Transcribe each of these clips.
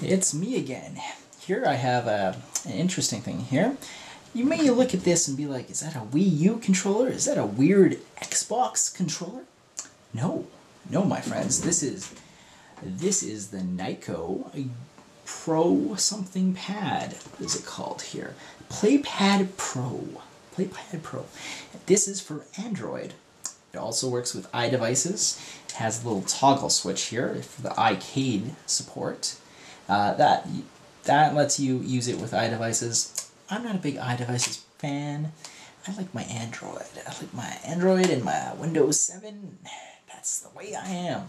It's me again. Here I have an interesting thing here. You may look at this and be like, is that a Wii U controller? Is that a weird Xbox controller? No. No, my friends. This is the Nyko Pro something pad. What is it called here? Playpad Pro. Playpad Pro. This is for Android. It also works with iDevices. It has a little toggle switch here for the iCade support. That lets you use it with iDevices. I'm not a big iDevices fan. I like my Android. I like my Android and my Windows 7. That's the way I am.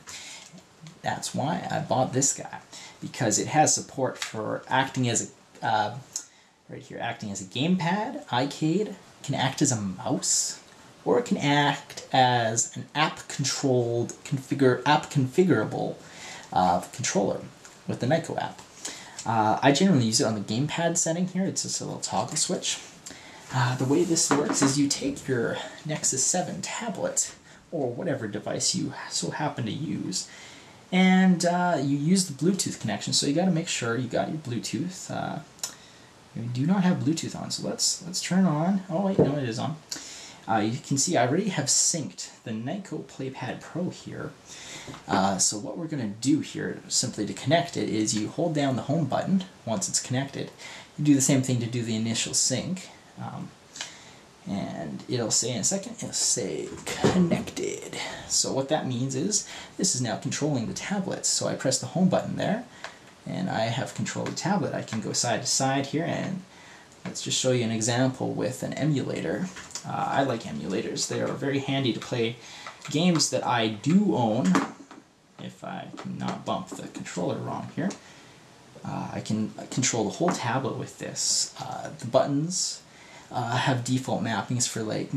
That's why I bought this guy, because it has support for acting as a right here, acting as a gamepad, iCade, can act as a mouse, or it can act as an app-controlled, app-configurable controller with the Nyko app. I generally use it on the gamepad setting here. It's just a little toggle switch. The way this works is you take your Nexus 7 tablet, or whatever device you so happen to use, and you use the Bluetooth connection. So you got to make sure you got your Bluetooth. We do not have Bluetooth on, so let's turn on. Oh wait, no, it is on. You can see I already have synced the Nyko Playpad Pro here. So what we're going to do here, simply to connect it, is you hold down the home button once it's connected. You do the same thing to do the initial sync. And it'll say in a second, it'll say connected. So what that means is this is now controlling the tablet. So I press the home button there, and I have control of the tablet. I can go side to side here, and let's just show you an example with an emulator. I like emulators. They are very handy to play games that I do own. If I cannot bump the controller wrong here, I can control the whole tablet with this. The buttons have default mappings for, like,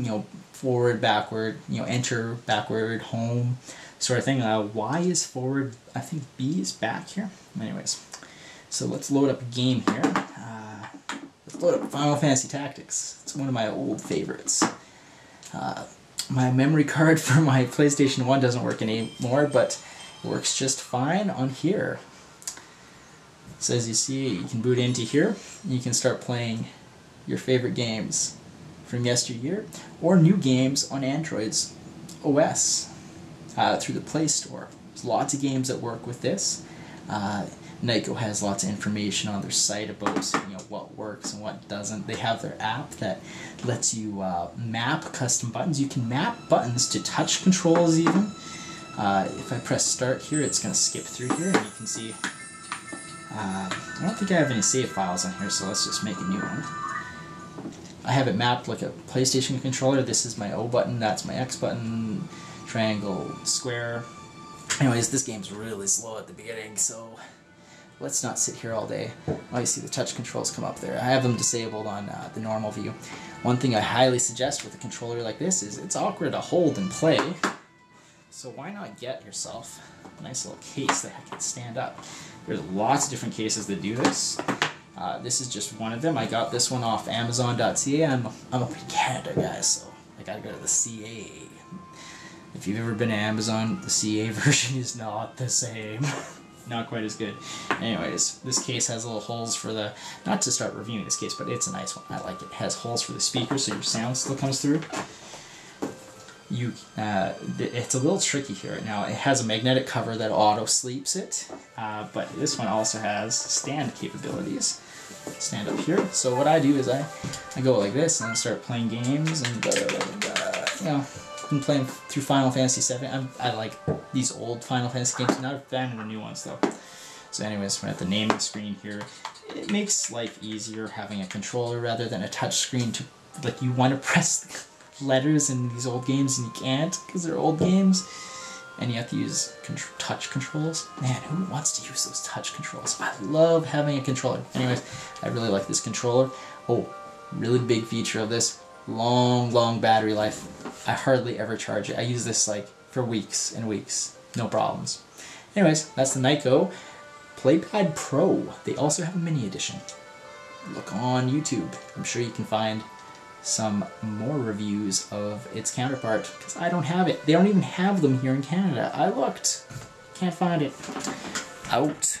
forward, backward, enter, backward, home, sort of thing. Y is forward, I think B is back here. Anyways, so let's load up a game here. Let's load up Final Fantasy Tactics. It's one of my old favorites. My memory card for my PlayStation 1 doesn't work anymore, but it works just fine on here. So as you see, you can boot into here, and you can start playing your favorite games from yesteryear, or new games on Android's OS through the Play Store. There's lots of games that work with this. Nyko has lots of information on their site about what works and what doesn't. They have their app that lets you map custom buttons. You can map buttons to touch controls even. If I press start here, it's going to skip through here, and you can see I don't think I have any save files on here, so let's just make a new one. I have it mapped like a PlayStation controller. This is my O button, that's my X button, triangle, square. Anyways, this game's really slow at the beginning, so let's not sit here all day. Oh, you see the touch controls come up there. I have them disabled on the normal view. One thing I highly suggest with a controller like this is it's awkward to hold and play, so why not get yourself a nice little case that can stand up. There's lots of different cases that do this. This is just one of them. I got this one off Amazon.ca. I'm up in Canada, guys, so I gotta go to the CA. If you've ever been to Amazon, the CA version is not the same. Not quite as good. Anyways, this case has little holes for the, not to start reviewing this case, but it's a nice one. I like it. It has holes for the speakers so your sound still comes through. It's a little tricky here. Now, it has a magnetic cover that auto sleeps it, but this one also has stand capabilities. Stand up here. So what I do is I go like this and I start playing games, and been playing through Final Fantasy VII. I like these old Final Fantasy games. Not a fan of the new ones though. So anyways, we're at the naming screen here. It makes life easier having a controller rather than a touch screen. To, like, you want to press letters in these old games and you can't because they're old games, and you have to use touch controls. Man, who wants to use those touch controls? I love having a controller. Anyways, I really like this controller. Oh, really big feature of this, long battery life. I hardly ever charge it. I use this like for weeks and weeks, no problems. Anyways, that's the Nyko Playpad Pro. They also have a mini edition. Look on YouTube. I'm sure you can find some more reviews of its counterpart, because I don't have it. They don't even have them here in Canada. I looked. Can't find it. Out.